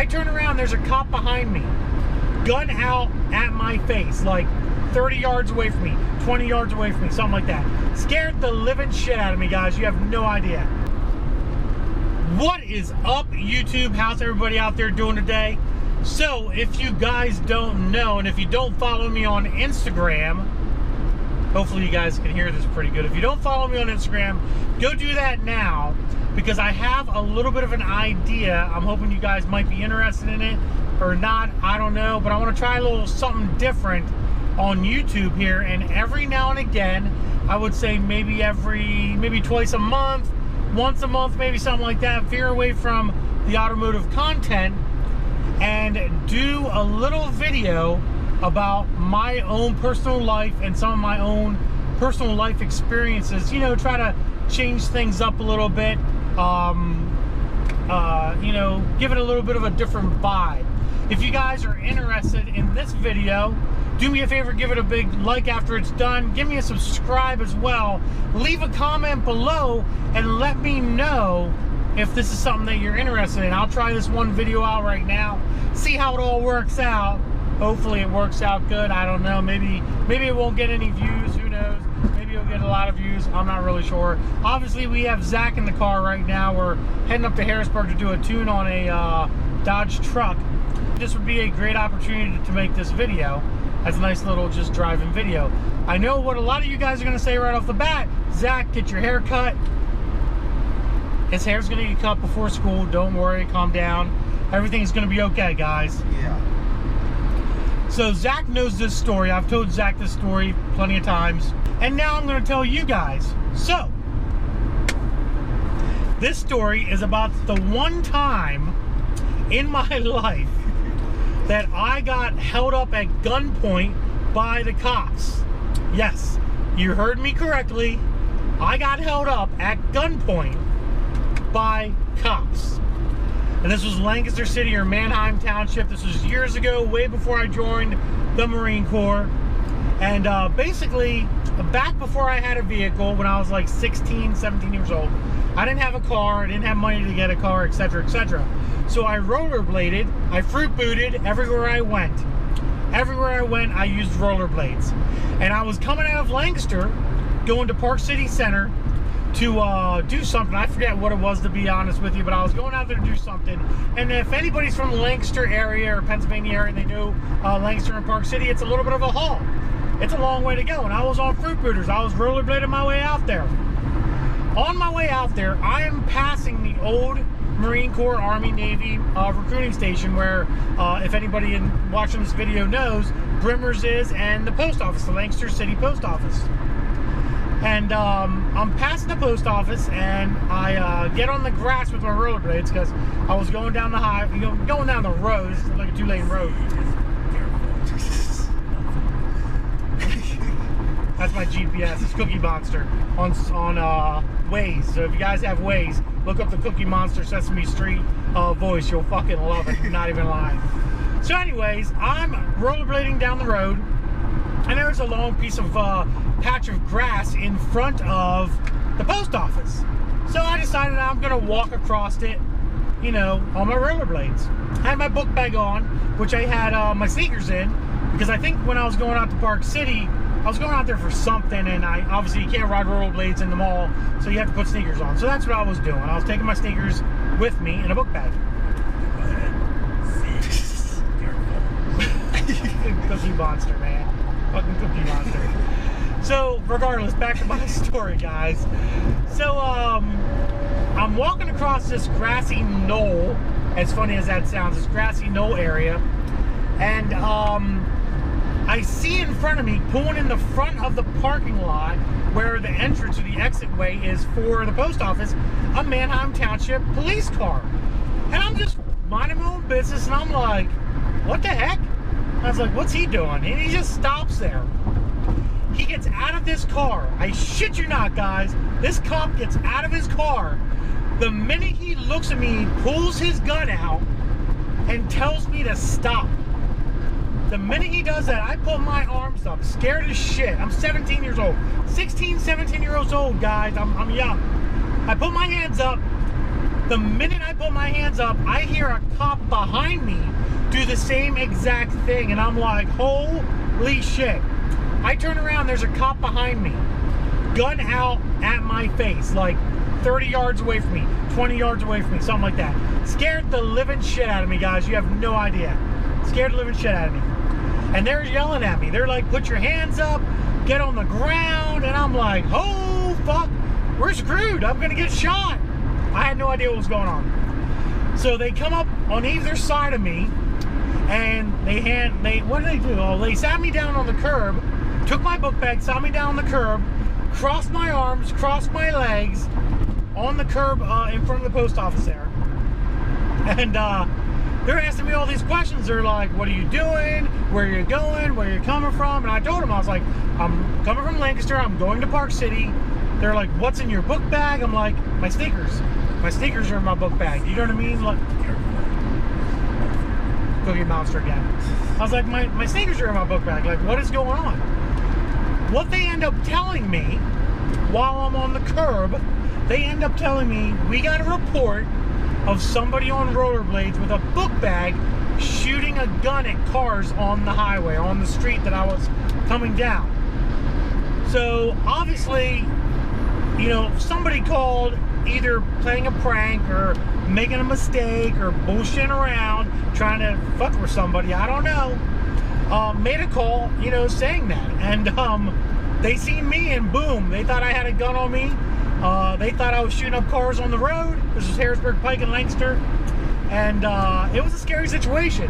I turn around, there's a cop behind me, gun out at my face, like 30 yards away from me, 20 yards away from me, something like that. Scared the living shit out of me, guys. You have no idea. What is up, YouTube? How's everybody out there doing today? So, if you guys don't know, and if you don't follow me on Instagram, hopefully you guys can hear this pretty good. If you don't follow me on Instagram, go do that now, because I have a little bit of an idea. I'm hoping you guys might be interested in it or not, I don't know, but I want to try a little something different on YouTube here, and every now and again, I would say maybe twice a month, once a month, maybe something like that, veer away from the automotive content and do a little video about my own personal life and some of my own personal life experiences. You know, try to change things up a little bit, you know, give it a little bit of a different vibe. If you guys are interested in this video, do me a favor, give it a big like after it's done. Give me a subscribe as well. Leave a comment below and let me know if this is something that you're interested in. I'll try this one video out right now, see how it all works out. Hopefully it works out good. I don't know. Maybe it won't get any views. Who knows? Maybe it'll get a lot of views. I'm not really sure. Obviously, we have Zach in the car right now. We're heading up to Harrisburg to do a tune on a Dodge truck. This would be a great opportunity to make this video as a nice little just driving video. I know what a lot of you guys are going to say right off the bat. Zach, get your hair cut. His hair's going to get cut before school. Don't worry. Calm down. Everything's going to be okay, guys. Yeah. So Zach knows this story. I've told Zach this story plenty of times. And now I'm going to tell you guys. So, this story is about the one time in my life that I got held up at gunpoint by the cops. Yes, you heard me correctly. I got held up at gunpoint by cops. And this was Lancaster City or Manheim Township. This was years ago, way before I joined the Marine Corps. And basically, back before I had a vehicle, when I was like 16, 17 years old, I didn't have a car, I didn't have money to get a car, etc., etc. So I rollerbladed, I fruit booted everywhere I went. Everywhere I went, I used rollerblades. And I was coming out of Lancaster, going to Park City Center to do something. I forget what it was, to be honest with you, but I was going out there to do something. And if anybody's from the Lancaster area or Pennsylvania area and they know Lancaster and Park City, it's a little bit of a haul. It's a long way to go. And I was on fruit booters. I was rollerblading my way out there. On my way out there, I am passing the old Marine Corps, Army, Navy recruiting station where, if anybody watching this video knows, Brimmer's is, and the post office, the Lancaster City Post Office. And I'm passing the post office, and I get on the grass with my rollerblades because I was going down the going down the road. It's like a 2-lane road. That's my GPS. It's Cookie Monster on Waze. So if you guys have Waze, look up the Cookie Monster Sesame Street voice. You'll fucking love it. I'm not even lying. So anyways, I'm rollerblading down the road, and there's a long piece of patch of grass in front of the post office. So I decided I'm gonna walk across it, you know, on my rollerblades. I had my book bag on, which I had my sneakers in, because I think when I was going out to Park City, I was going out there for something, and obviously you can't ride rollerblades in the mall, so you have to put sneakers on. So that's what I was doing. I was taking my sneakers with me in a book bag. Cookie Monster, man. Fucking Cookie Monster. So, regardless, back to my story, guys. So, I'm walking across this grassy knoll, as funny as that sounds, this grassy knoll area, and I see in front of me, pulling in the front of the parking lot where the entrance or the exit way is for the post office, a Manheim Township police car. And I'm just minding my own business, and I'm like, what the heck? I was like, what's he doing? And he just stops there. He gets out of this car. I shit you not, guys. This cop gets out of his car. The minute he looks at me, he pulls his gun out and tells me to stop. The minute he does that, I put my arms up, scared as shit. I'm 17 years old. 16, 17 years old, guys. I'm young. I put my hands up, The minute I put my hands up, I hear a cop behind me do the same exact thing, and I'm like, holy shit. I turn around, there's a cop behind me, gun out at my face, like 30 yards away from me, 20 yards away from me, something like that. Scared the living shit out of me, guys. You have no idea. Scared the living shit out of me. And they're yelling at me. They're like, put your hands up, get on the ground. And I'm like, oh, fuck, we're screwed. I'm gonna get shot. I had no idea what was going on. So they come up on either side of me, and what did they do? Oh, they sat me down on the curb, took my book bag, sat me down on the curb, crossed my arms, crossed my legs on the curb in front of the post office there. And they're asking me all these questions. They're like, what are you doing? Where are you going? Where are you coming from? And I told them, I was like, I'm coming from Lancaster. I'm going to Park City. They're like, what's in your book bag? I'm like, my sneakers. My sneakers are in my book bag. You know what I mean? Like, Cookie Monster again. I was like, my sneakers are in my book bag. Like, what is going on? What they end up telling me while I'm on the curb, they end up telling me, we got a report of somebody on rollerblades with a book bag shooting a gun at cars on the highway, on the street that I was coming down. So obviously, you know, somebody called, either playing a prank or making a mistake or bullshitting around, trying to fuck with somebody, I don't know, made a call, you know, saying that. And they seen me and boom, they thought I had a gun on me. They thought I was shooting up cars on the road. This is Harrisburg Pike in Lancaster. And it was a scary situation.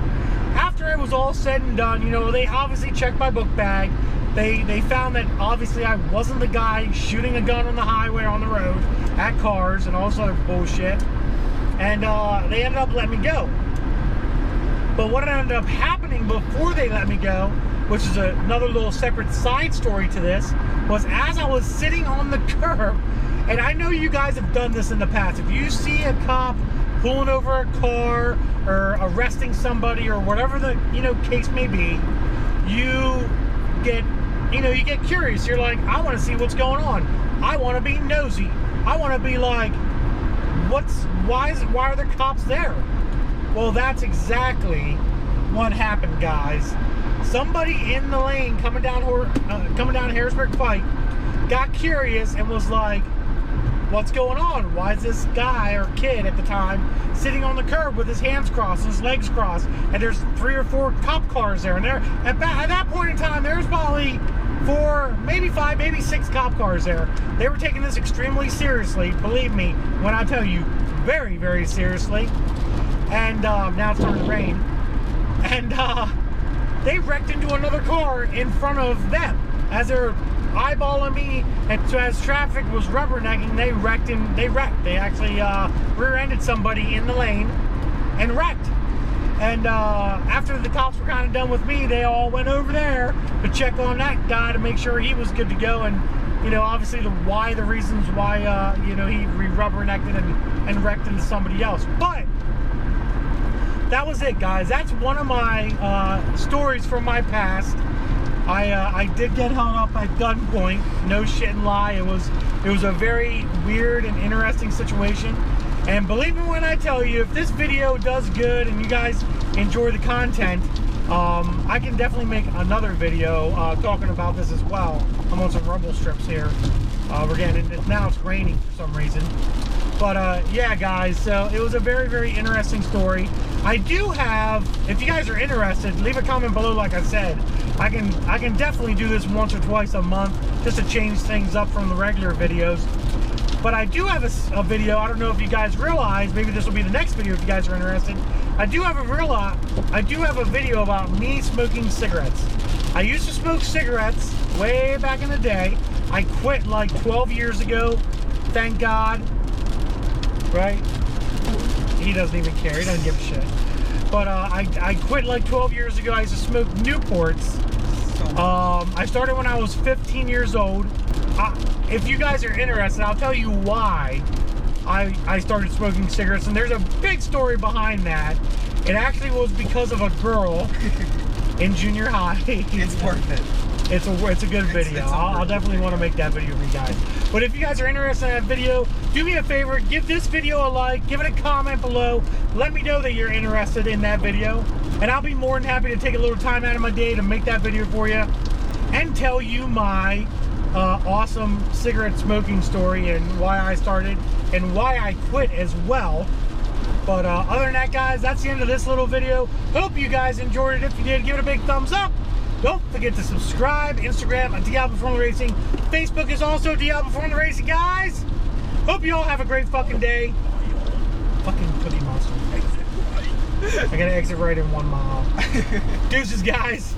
After it was all said and done, you know, they obviously checked my book bag. They found that obviously I wasn't the guy shooting a gun on the highway, on the road, at cars and all this other bullshit. And they ended up letting me go. But what ended up happening before they let me go, which is another little separate side story to this, was as I was sitting on the curb, and I know you guys have done this in the past. If you see a cop pulling over a car or arresting somebody or whatever the, you know, case may be, you get curious. You're like, I want to see what's going on. I want to be nosy. I want to be like, why are there cops there? Well, that's exactly what happened, guys. Somebody in the lane coming down Harrisburg Pike got curious and was like, what's going on? Why is this guy or kid at the time sitting on the curb with his hands crossed and his legs crossed? And there's 3 or 4 cop cars there. And at that point in time, there's probably 4, maybe 5, maybe 6 cop cars there. They were taking this extremely seriously, believe me when I tell you, very, very seriously. And now it's starting to rain. And they wrecked into another car in front of them as they're eyeballing me. And so as traffic was rubbernecking, they wrecked. They actually rear-ended somebody in the lane and wrecked. And after the cops were kind of done with me, they all went over there to check on that guy to make sure he was good to go. And, you know, obviously the reasons why, you know, he rubbernecked and wrecked into somebody else. But that was it, guys. That's one of my stories from my past. I did get held up at gunpoint. No shit and lie. It was a very weird and interesting situation. And believe me when I tell you, if this video does good and you guys enjoy the content, I can definitely make another video talking about this as well. I'm on some rumble strips here. We're getting now it's raining for some reason. But yeah, guys, so it was a very, very interesting story. I do have, if you guys are interested, leave a comment below. Like I said, I can definitely do this once or twice a month just to change things up from the regular videos. But I do have a video. I don't know if you guys realize. Maybe this will be the next video if you guys are interested. I do have a video about me smoking cigarettes. I used to smoke cigarettes way back in the day. I quit like 12 years ago. Thank God. Right? He doesn't even care. He doesn't give a shit. But I quit like 12 years ago. I used to smoke Newports. I started when I was 15 years old. If you guys are interested, I'll tell you why I started smoking cigarettes. And there's a big story behind that. It actually was because of a girl in junior high. It's worth it. It's a good video. I'll definitely want to make that video for you guys. But if you guys are interested in that video, do me a favor, give this video a like, give it a comment below. Let me know that you're interested in that video. And I'll be more than happy to take a little time out of my day to make that video for you and tell you my awesome cigarette smoking story and why I started and why I quit as well. But other than that, guys, that's the end of this little video. Hope you guys enjoyed it. If you did, give it a big thumbs up. Don't forget to subscribe. Instagram at Diablo Performance Racing. Facebook is also Diablo Performance Racing, guys. Hope you all have a great fucking day. Fucking Cookie Monster. I gotta exit right in 1 mile. Deuces, guys.